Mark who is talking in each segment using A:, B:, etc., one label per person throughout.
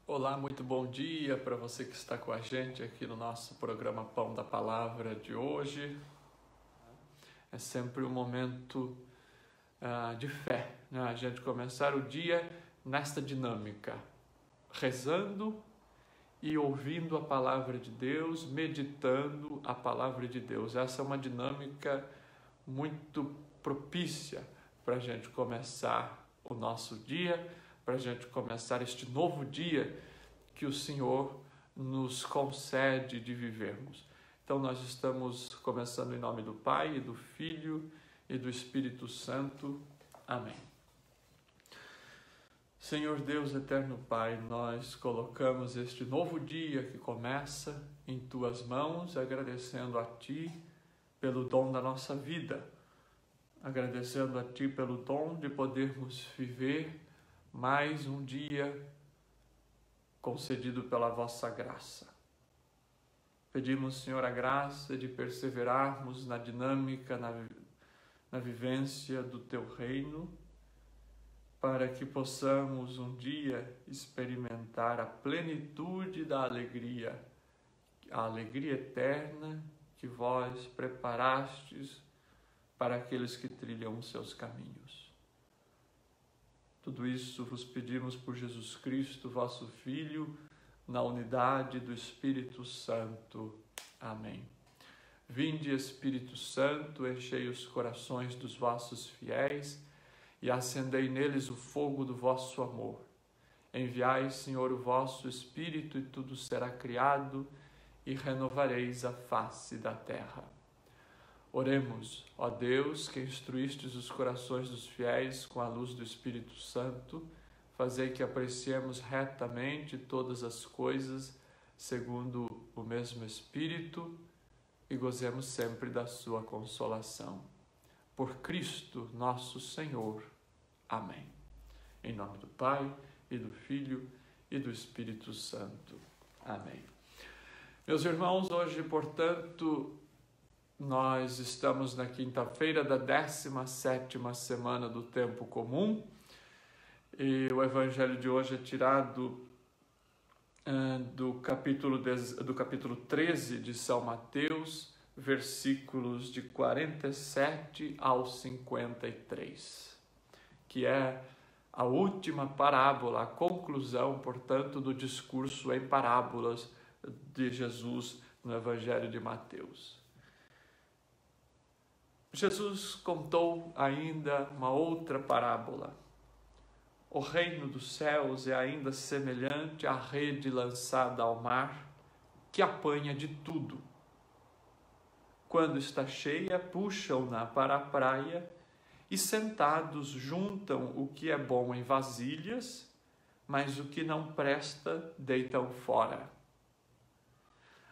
A: Olá, muito bom dia para você que está com a gente aqui no nosso programa Pão da Palavra de hoje. É sempre um momento de fé, né? A gente começar o dia nesta dinâmica, rezando e ouvindo a palavra de Deus, meditando a palavra de Deus. Essa é uma dinâmica muito propícia para a gente começar o nosso dia, para a gente começar este novo dia que o Senhor nos concede de vivermos. Então nós estamos começando em nome do Pai, e do Filho e do Espírito Santo. Amém. Senhor Deus, eterno Pai, nós colocamos este novo dia que começa em Tuas mãos, agradecendo a Ti pelo dom da nossa vida, agradecendo a Ti pelo dom de podermos viver mais um dia concedido pela vossa graça. Pedimos, Senhor, a graça de perseverarmos na dinâmica, na vivência do Teu reino, para que possamos um dia experimentar a plenitude da alegria, a alegria eterna que vós preparastes para aqueles que trilham os seus caminhos. Tudo isso vos pedimos por Jesus Cristo, vosso Filho, na unidade do Espírito Santo. Amém. Vinde, Espírito Santo, enchei os corações dos vossos fiéis e acendei neles o fogo do vosso amor. Enviai, Senhor, o vosso Espírito, e tudo será criado, e renovareis a face da terra. Oremos, ó Deus, que instruístes os corações dos fiéis com a luz do Espírito Santo, fazei que apreciemos retamente todas as coisas segundo o mesmo Espírito e gozemos sempre da sua consolação. Por Cristo nosso Senhor. Amém. Em nome do Pai, e do Filho, e do Espírito Santo. Amém. Meus irmãos, hoje, portanto, nós estamos na quinta-feira da 17ª semana do Tempo Comum e o Evangelho de hoje é tirado do capítulo 13 de São Mateus, versículos de 47 ao 53, que é a última parábola, a conclusão, portanto, do discurso em parábolas de Jesus no Evangelho de Mateus. Jesus contou ainda uma outra parábola. O reino dos céus é ainda semelhante à rede lançada ao mar, que apanha de tudo. Quando está cheia, puxam-na para a praia e, sentados, juntam o que é bom em vasilhas, mas o que não presta deitam fora.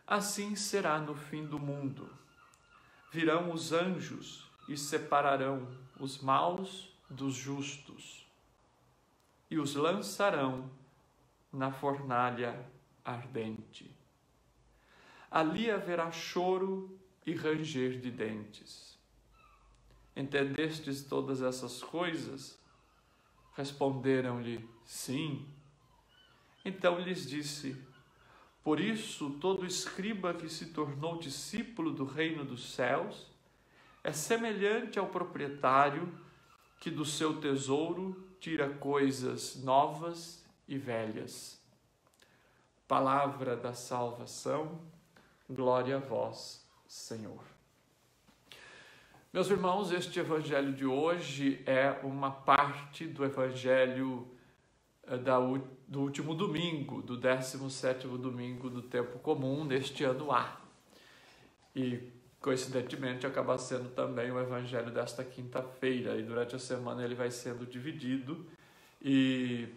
A: Assim será no fim do mundo. Virão os anjos e separarão os maus dos justos e os lançarão na fornalha ardente. Ali haverá choro e ranger de dentes. Entendestes todas essas coisas? Responderam-lhe, sim. Então lhes disse, por isso todo escriba que se tornou discípulo do reino dos céus é semelhante ao proprietário que do seu tesouro tira coisas novas e velhas. Palavra da salvação, glória a vós, Senhor. Meus irmãos, este evangelho de hoje é uma parte do evangelho do último domingo, do 17º domingo do Tempo Comum, neste ano A. E, coincidentemente, acaba sendo também o evangelho desta quinta-feira, e durante a semana ele vai sendo dividido, e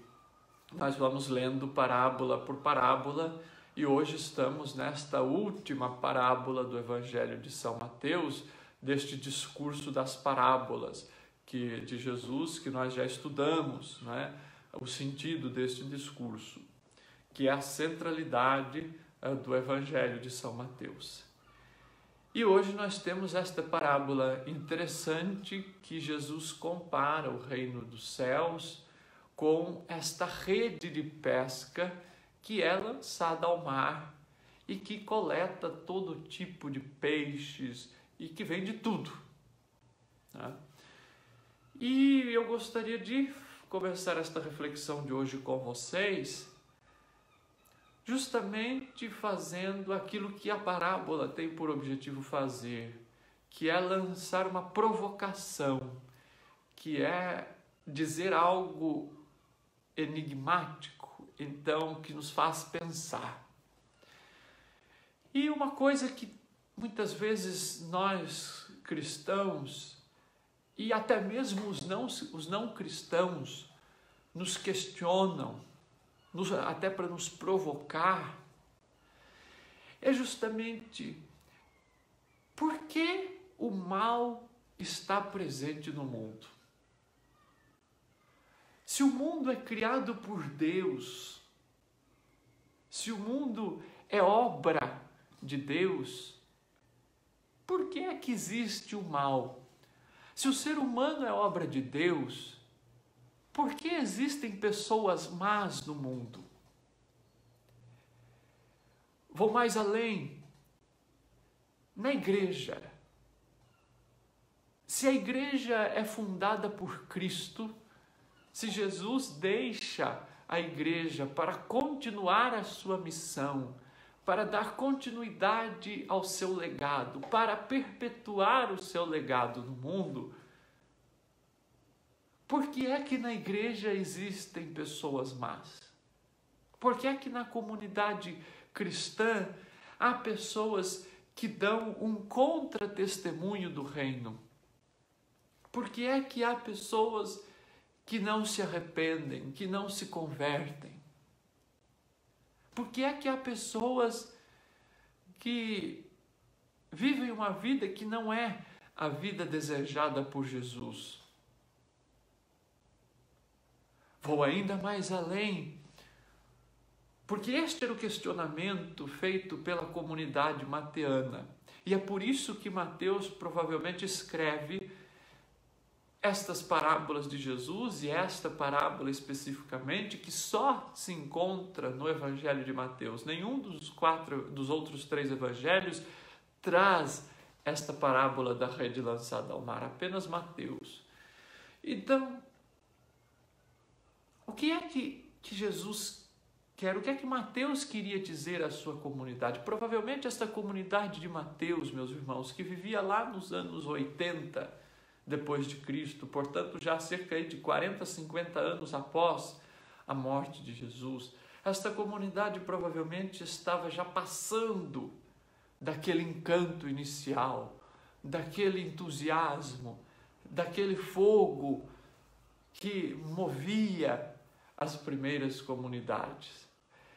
A: nós vamos lendo parábola por parábola, e hoje estamos nesta última parábola do evangelho de São Mateus, deste discurso das parábolas de Jesus, que nós já estudamos, né? O sentido deste discurso, que é a centralidade do Evangelho de São Mateus. E hoje nós temos esta parábola interessante que Jesus compara o reino dos céus com esta rede de pesca que é lançada ao mar e que coleta todo tipo de peixes e que vende tudo, né? E eu gostaria de começar esta reflexão de hoje com vocês, justamente fazendo aquilo que a parábola tem por objetivo fazer, que é lançar uma provocação, que é dizer algo enigmático, então, que nos faz pensar. E uma coisa que muitas vezes nós cristãos e até mesmo os não cristãos nos questionam, até para nos provocar, é justamente por que o mal está presente no mundo. Se o mundo é criado por Deus, se o mundo é obra de Deus, por que é que existe o mal? Se o ser humano é obra de Deus, por que existem pessoas más no mundo? Vou mais além. Na igreja, se a igreja é fundada por Cristo, se Jesus deixa a igreja para continuar a sua missão, para dar continuidade ao seu legado, para perpetuar o seu legado no mundo, por que é que na igreja existem pessoas más? Por que é que na comunidade cristã há pessoas que dão um contra-testemunho do reino? Por que é que há pessoas que não se arrependem, que não se convertem? Por que é que há pessoas que vivem uma vida que não é a vida desejada por Jesus? Vou ainda mais além, porque este era o questionamento feito pela comunidade mateana. E é por isso que Mateus provavelmente escreve estas parábolas de Jesus, e esta parábola especificamente, que só se encontra no Evangelho de Mateus. Nenhum dos outros 3 evangelhos traz esta parábola da rede lançada ao mar, apenas Mateus. Então, o que é que Jesus quer? O que é que Mateus queria dizer à sua comunidade? Provavelmente esta comunidade de Mateus, meus irmãos, que vivia lá nos anos 80 depois de Cristo, portanto já cerca de 40, 50 anos após a morte de Jesus, esta comunidade provavelmente estava já passando daquele encanto inicial, daquele entusiasmo, daquele fogo que movia as primeiras comunidades.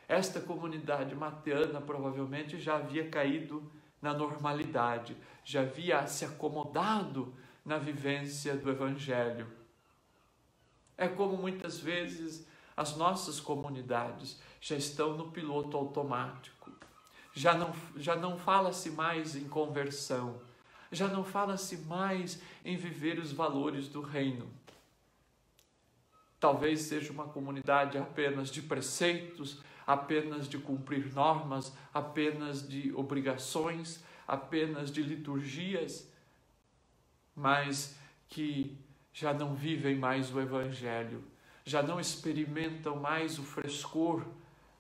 A: Esta comunidade mateana provavelmente já havia caído na normalidade, já havia se acomodado na vivência do Evangelho. É como muitas vezes as nossas comunidades já estão no piloto automático. Já não fala-se mais em conversão, já não fala-se mais em viver os valores do reino. Talvez seja uma comunidade apenas de preceitos, apenas de cumprir normas, apenas de obrigações, apenas de liturgias, mas que já não vivem mais o Evangelho, já não experimentam mais o frescor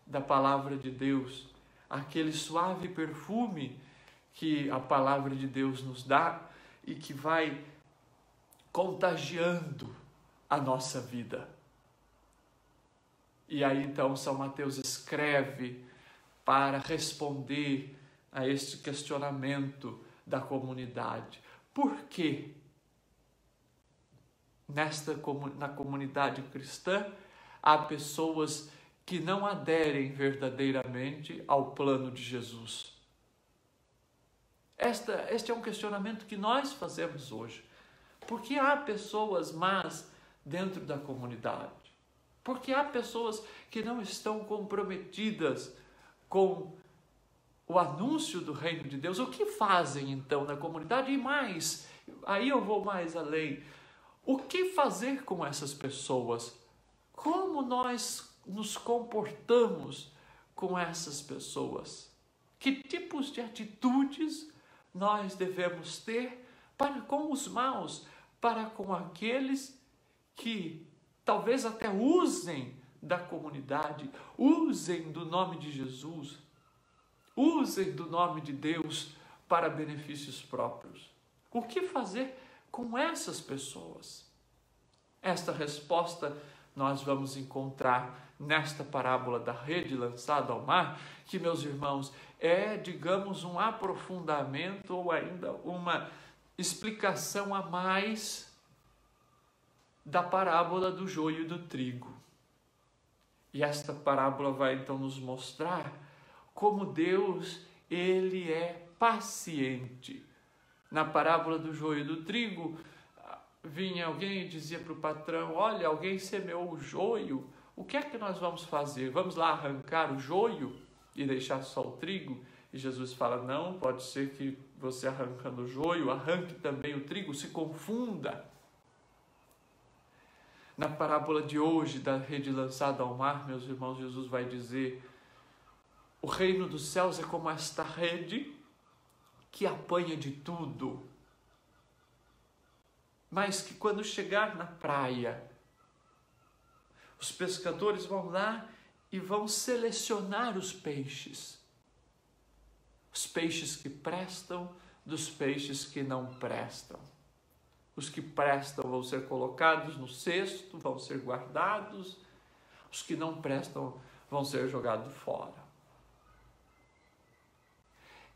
A: da palavra de Deus, aquele suave perfume que a palavra de Deus nos dá e que vai contagiando a nossa vida. E aí então São Mateus escreve para responder a este questionamento da comunidade. Por que na comunidade cristã há pessoas que não aderem verdadeiramente ao plano de Jesus? Este é um questionamento que nós fazemos hoje. Por que há pessoas más dentro da comunidade? Porque há pessoas que não estão comprometidas com o anúncio do reino de Deus. O que fazem então na comunidade? E mais, aí eu vou mais além. O que fazer com essas pessoas? Como nós nos comportamos com essas pessoas? Que tipos de atitudes nós devemos ter para com os maus, para com aqueles que talvez até usem da comunidade, usem do nome de Jesus, usem do nome de Deus para benefícios próprios? O que fazer com essas pessoas? Esta resposta nós vamos encontrar nesta parábola da rede lançada ao mar, que, meus irmãos, é, digamos, um aprofundamento ou ainda uma explicação a mais da parábola do joio e do trigo. E esta parábola vai então nos mostrar como Deus, ele é paciente. Na parábola do joio e do trigo, vinha alguém e dizia para o patrão: olha, alguém semeou o joio, o que é que nós vamos fazer? Vamos lá arrancar o joio e deixar só o trigo? E Jesus fala: não, pode ser que você arrancando o joio, arranque também o trigo, se confunda. Na parábola de hoje, da rede lançada ao mar, meus irmãos, Jesus vai dizer: o reino dos céus é como esta rede que apanha de tudo, mas que quando chegar na praia, os pescadores vão lá e vão selecionar os peixes que prestam dos peixes que não prestam. Os que prestam vão ser colocados no cesto, vão ser guardados, os que não prestam vão ser jogados fora.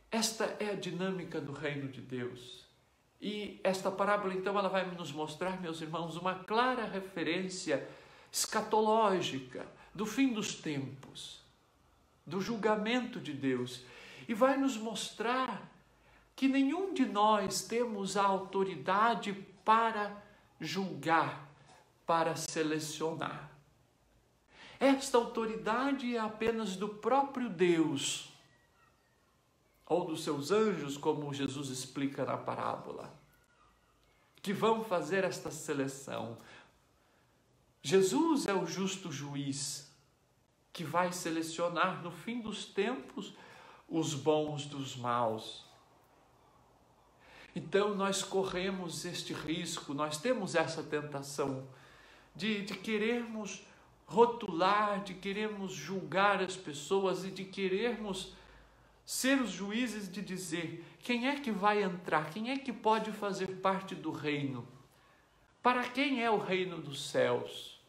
A: Esta é a dinâmica do reino de Deus. E esta parábola, então, ela vai nos mostrar, meus irmãos, uma clara referência escatológica do fim dos tempos, do julgamento de Deus. E vai nos mostrar que nenhum de nós temos a autoridade para julgar, para selecionar. Esta autoridade é apenas do próprio Deus, ou dos seus anjos, como Jesus explica na parábola, que vão fazer esta seleção. Jesus é o justo juiz, que vai selecionar no fim dos tempos os bons dos maus. Então nós corremos este risco, nós temos essa tentação de querermos rotular, de querermos julgar as pessoas e de querermos ser os juízes de dizer quem é que vai entrar, quem é que pode fazer parte do reino, para quem é o reino dos céus.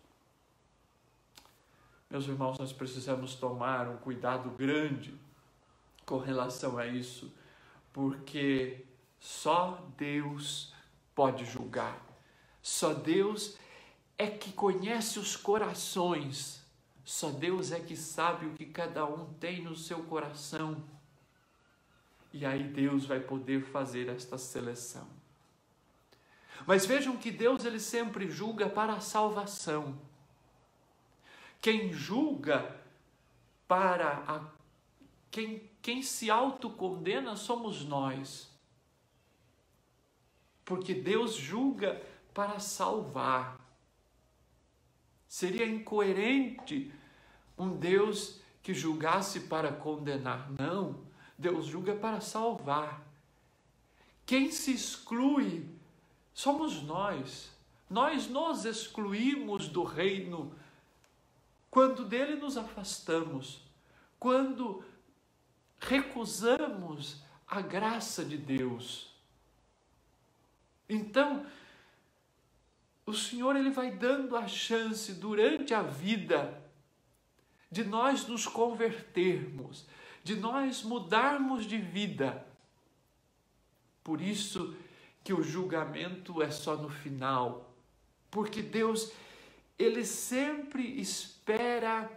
A: Meus irmãos, nós precisamos tomar um cuidado grande com relação a isso, porque só Deus pode julgar. Só Deus é que conhece os corações. Só Deus é que sabe o que cada um tem no seu coração. E aí Deus vai poder fazer esta seleção. Mas vejam que Deus, ele sempre julga para a salvação. Quem julga para quem se autocondena somos nós. Porque Deus julga para salvar. Seria incoerente um Deus que julgasse para condenar. Não, Deus julga para salvar. Quem se exclui somos nós. Nós nos excluímos do reino quando dele nos afastamos, quando recusamos a graça de Deus. Então, o Senhor, ele vai dando a chance durante a vida de nós nos convertermos, de nós mudarmos de vida. Por isso que o julgamento é só no final, porque Deus, ele sempre espera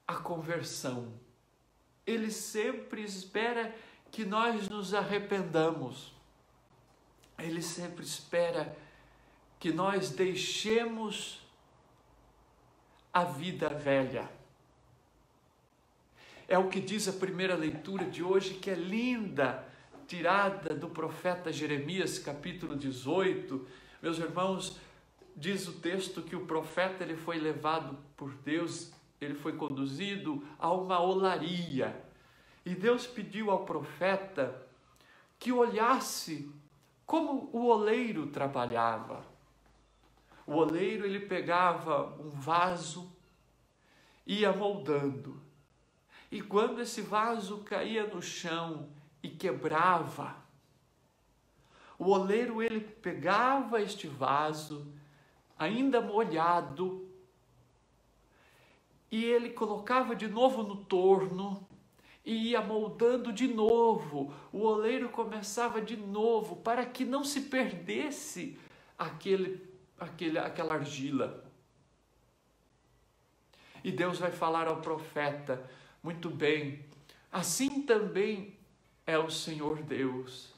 A: a conversão. Ele sempre espera que nós nos arrependamos. Ele sempre espera que nós deixemos a vida velha. É o que diz a primeira leitura de hoje, que é linda, tirada do profeta Jeremias, capítulo 18. Meus irmãos, diz o texto que o profeta, ele foi levado por Deus, ele foi conduzido a uma olaria. E Deus pediu ao profeta que olhasse como o oleiro trabalhava. O oleiro, ele pegava um vaso, ia moldando. E quando esse vaso caía no chão e quebrava, o oleiro, ele pegava este vaso, ainda molhado, e ele colocava de novo no torno e ia moldando de novo. O oleiro começava de novo para que não se perdesse aquela argila. E Deus vai falar ao profeta: muito bem, assim também é o Senhor Deus,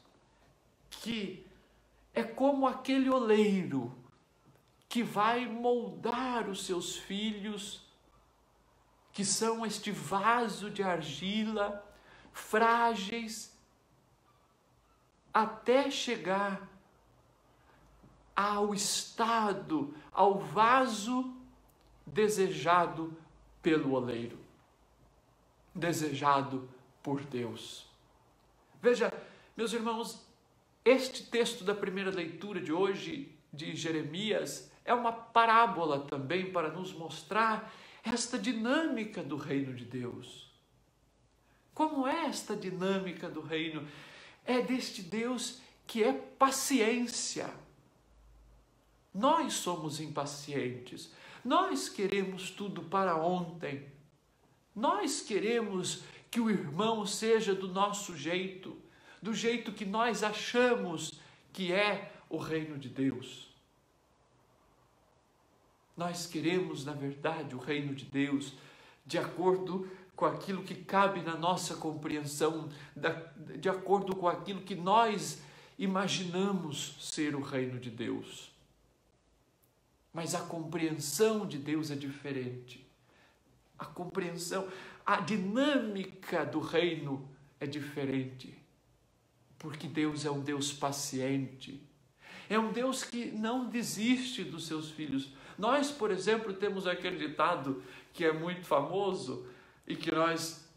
A: que é como aquele oleiro que vai moldar os seus filhos, que são este vaso de argila, frágeis, até chegar ao estado, ao vaso desejado pelo oleiro, desejado por Deus. Veja, meus irmãos, este texto da primeira leitura de hoje, de Jeremias, é uma parábola também para nos mostrar esta dinâmica do reino de Deus. Como é esta dinâmica do reino? É deste Deus que é paciência. Nós somos impacientes. Nós queremos tudo para ontem. Nós queremos que o irmão seja do nosso jeito, do jeito que nós achamos que é o reino de Deus. Nós queremos, na verdade, o reino de Deus de acordo com aquilo que cabe na nossa compreensão, de acordo com aquilo que nós imaginamos ser o reino de Deus. Mas a compreensão de Deus é diferente. A compreensão, a dinâmica do reino é diferente. Porque Deus é um Deus paciente. É um Deus que não desiste dos seus filhos. Nós, por exemplo, temos aquele ditado que é muito famoso e que nós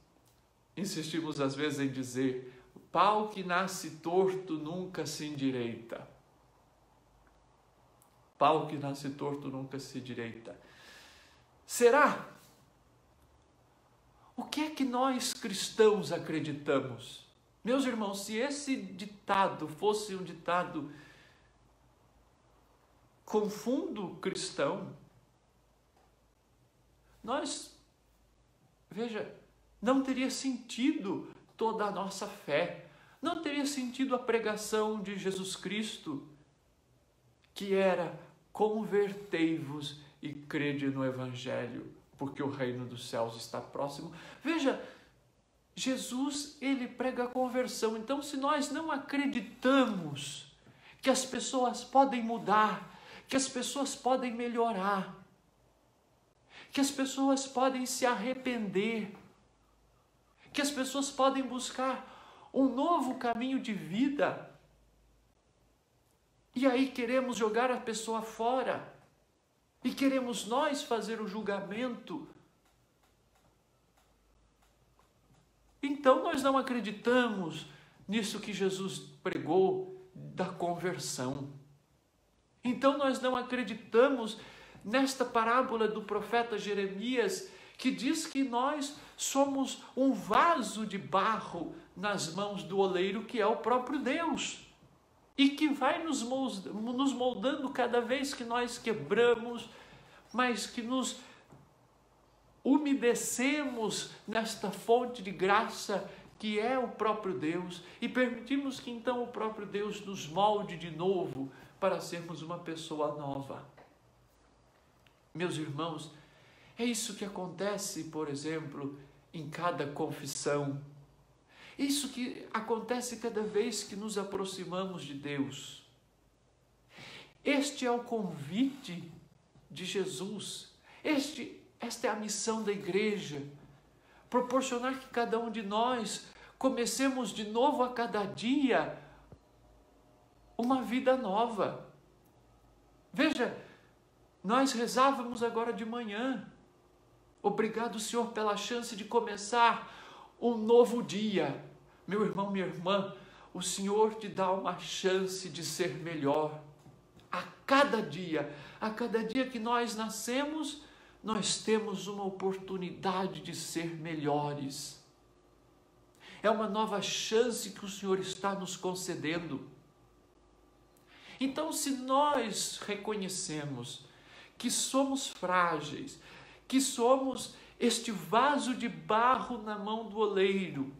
A: insistimos às vezes em dizer: o pau que nasce torto nunca se endireita. Pau que nasce torto nunca se endireita. Será? O que é que nós cristãos acreditamos? Meus irmãos, se esse ditado fosse um ditado com fundo cristão, veja, não teria sentido toda a nossa fé, não teria sentido a pregação de Jesus Cristo, que era: convertei-vos e crede no Evangelho, porque o reino dos céus está próximo. Veja, Jesus, ele prega a conversão. Então, se nós não acreditamos que as pessoas podem mudar, que as pessoas podem melhorar, que as pessoas podem se arrepender, que as pessoas podem buscar um novo caminho de vida, e aí queremos jogar a pessoa fora, e queremos nós fazer o julgamento, então nós não acreditamos nisso que Jesus pregou da conversão. Então nós não acreditamos nesta parábola do profeta Jeremias, que diz que nós somos um vaso de barro nas mãos do oleiro, que é o próprio Deus, e que vai nos moldando cada vez que nós quebramos, mas que nos umedecemos nesta fonte de graça que é o próprio Deus, e permitimos que então o próprio Deus nos molde de novo para sermos uma pessoa nova. Meus irmãos, é isso que acontece, por exemplo, em cada confissão. Isso que acontece cada vez que nos aproximamos de Deus. Este é o convite de Jesus. Esta é a missão da igreja. Proporcionar que cada um de nós comecemos de novo a cada dia uma vida nova. Veja, nós rezávamos agora de manhã. Obrigado, Senhor, pela chance de começar um novo dia. Meu irmão, minha irmã, o Senhor te dá uma chance de ser melhor. A cada dia que nós nascemos, nós temos uma oportunidade de ser melhores. É uma nova chance que o Senhor está nos concedendo. Então, se nós reconhecemos que somos frágeis, que somos este vaso de barro na mão do oleiro,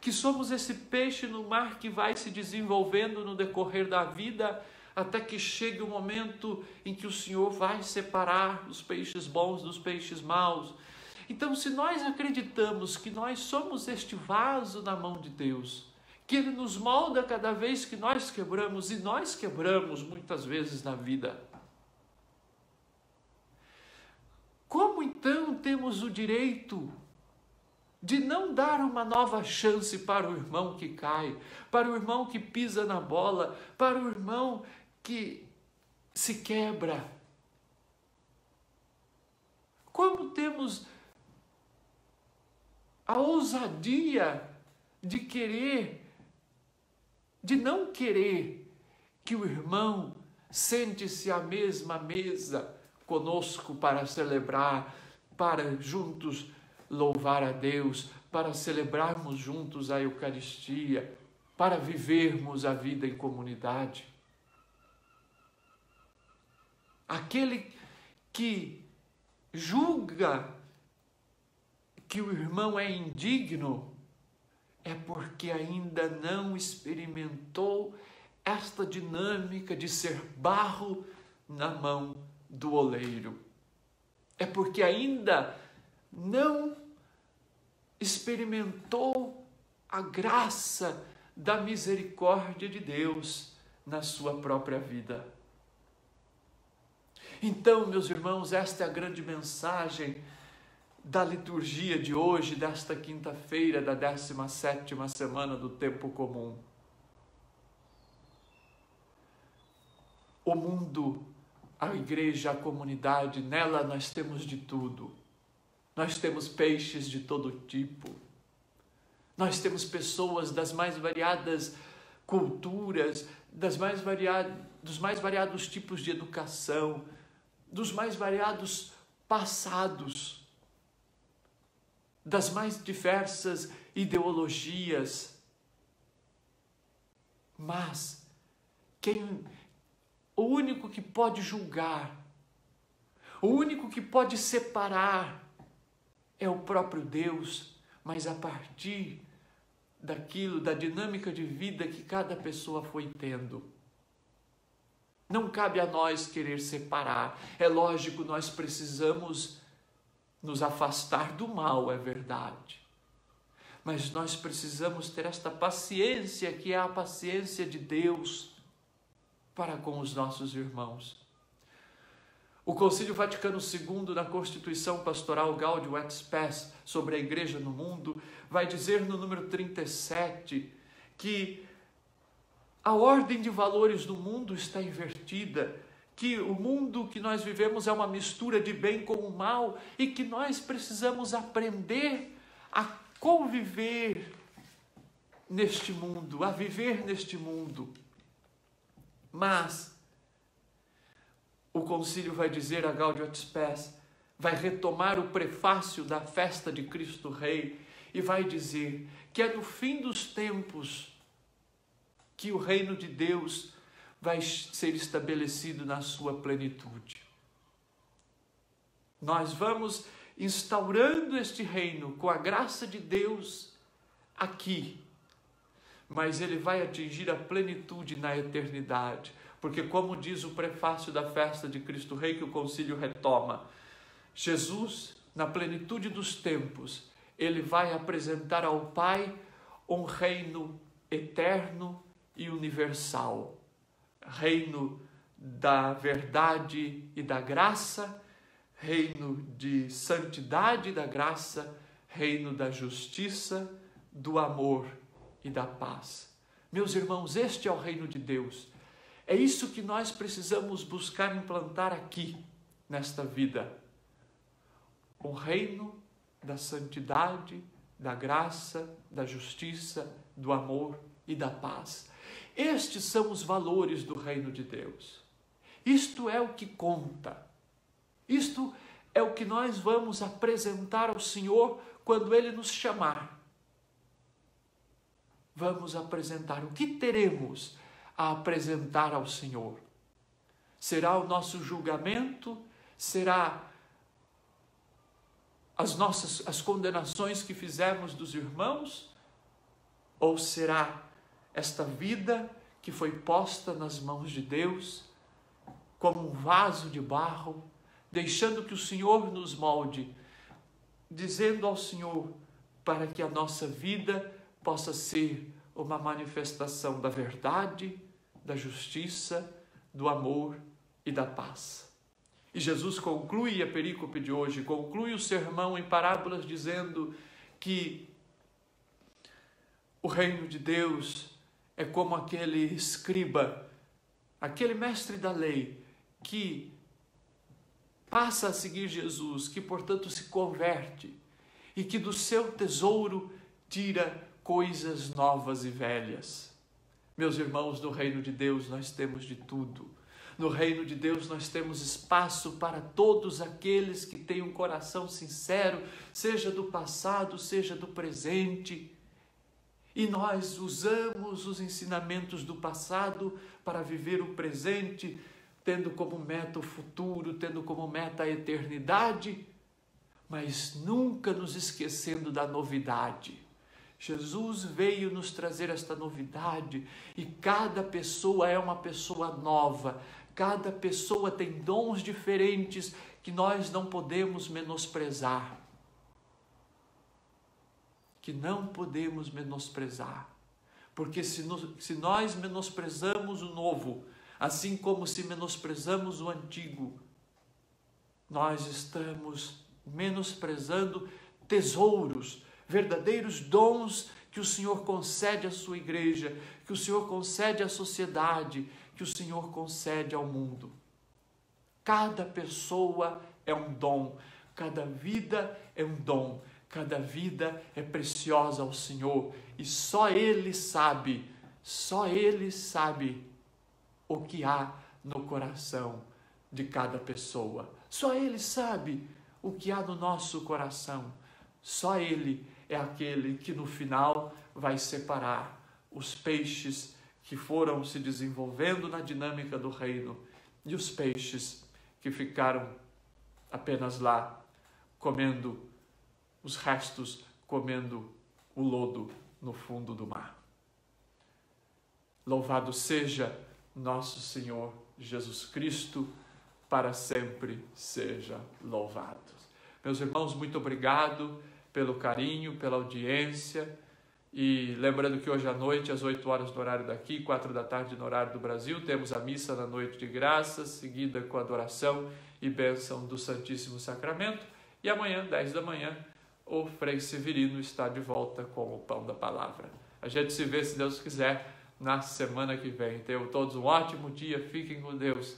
A: que somos esse peixe no mar que vai se desenvolvendo no decorrer da vida, até que chegue o momento em que o Senhor vai separar os peixes bons dos peixes maus. Então, se nós acreditamos que nós somos este vaso na mão de Deus, que Ele nos molda cada vez que nós quebramos, e nós quebramos muitas vezes na vida, como então temos o direito de não dar uma nova chance para o irmão que cai, para o irmão que pisa na bola, para o irmão que se quebra? Como temos a ousadia de não querer que o irmão sente-se à mesma mesa conosco para celebrar, para juntos louvar a Deus, para celebrarmos juntos a Eucaristia, para vivermos a vida em comunidade? Aquele que julga que o irmão é indigno é porque ainda não experimentou esta dinâmica de ser barro na mão do oleiro. É porque ainda não experimentou a graça da misericórdia de Deus na sua própria vida. Então, meus irmãos, esta é a grande mensagem da liturgia de hoje, desta quinta-feira da 17ª semana do tempo comum. O mundo, a igreja, a comunidade, nela nós temos de tudo. Nós temos peixes de todo tipo. Nós temos pessoas das mais variadas culturas, dos mais variados tipos de educação, dos mais variados passados, das mais diversas ideologias. Mas o único que pode julgar, o único que pode separar é o próprio Deus, mas a partir daquilo, da dinâmica de vida que cada pessoa foi tendo. Não cabe a nós querer separar. É lógico, nós precisamos nos afastar do mal, é verdade. Mas nós precisamos ter esta paciência, que é a paciência de Deus para com os nossos irmãos. O Concílio Vaticano II, na Constituição Pastoral Gaudium et Spes, sobre a Igreja no mundo, vai dizer no número 37 que a ordem de valores do mundo está invertida, que o mundo que nós vivemos é uma mistura de bem com o mal e que nós precisamos aprender a conviver neste mundo, a viver neste mundo. Mas o concílio vai dizer, a Gaudium et Spes, vai retomar o prefácio da festa de Cristo Rei e vai dizer que é no fim dos tempos que o reino de Deus vai ser estabelecido na sua plenitude. Nós vamos instaurando este reino com a graça de Deus aqui, mas ele vai atingir a plenitude na eternidade, porque como diz o prefácio da festa de Cristo Rei, que o concílio retoma, Jesus, na plenitude dos tempos, ele vai apresentar ao Pai um reino eterno e universal, reino da verdade e da graça, reino de santidade e da graça, reino da justiça, do amor e da paz. Meus irmãos, este é o reino de Deus. É isso que nós precisamos buscar implantar aqui, nesta vida. um reino da santidade, da graça, da justiça, do amor e da paz. Estes são os valores do reino de Deus. Isto é o que conta. Isto é o que nós vamos apresentar ao Senhor quando Ele nos chamar. Vamos apresentar. O que teremos a apresentar ao Senhor? Será o nosso julgamento? Será as condenações que fizermos dos irmãos? Ou será esta vida que foi posta nas mãos de Deus como um vaso de barro, deixando que o Senhor nos molde, dizendo ao Senhor para que a nossa vida possa ser uma manifestação da verdade, da justiça, do amor e da paz. E Jesus conclui a perícope de hoje, conclui o sermão em parábolas dizendo que o reino de Deus é como aquele escriba, aquele mestre da lei que passa a seguir Jesus, que portanto se converte e que do seu tesouro tira coisas novas e velhas. Meus irmãos, no reino de Deus nós temos de tudo. No reino de Deus nós temos espaço para todos aqueles que têm um coração sincero, seja do passado, seja do presente. E nós usamos os ensinamentos do passado para viver o presente, tendo como meta o futuro, tendo como meta a eternidade, mas nunca nos esquecendo da novidade. Jesus veio nos trazer esta novidade e cada pessoa é uma pessoa nova, cada pessoa tem dons diferentes que nós não podemos menosprezar. Que não podemos menosprezar, porque se nós menosprezamos o novo, assim como se menosprezamos o antigo, nós estamos menosprezando tesouros, verdadeiros dons que o Senhor concede à sua igreja, que o Senhor concede à sociedade, que o Senhor concede ao mundo. Cada pessoa é um dom, cada vida é um dom, cada vida é preciosa ao Senhor e só Ele sabe o que há no coração de cada pessoa. Só Ele sabe o que há no nosso coração. Só Ele é aquele que no final vai separar os peixes que foram se desenvolvendo na dinâmica do reino e os peixes que ficaram apenas lá comendo os restos, comendo o lodo no fundo do mar. Louvado seja nosso Senhor Jesus Cristo, para sempre seja louvado. Meus irmãos, muito obrigado pelo carinho, pela audiência. E lembrando que hoje à noite, às 8 horas no horário daqui, 4 da tarde no horário do Brasil, temos a missa na noite de graças, seguida com a adoração e bênção do Santíssimo Sacramento. E amanhã, 10 da manhã, o Frei Severino está de volta com o Pão da Palavra. A gente se vê, se Deus quiser, na semana que vem. Tenham todos um ótimo dia, fiquem com Deus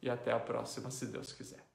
A: e até a próxima, se Deus quiser.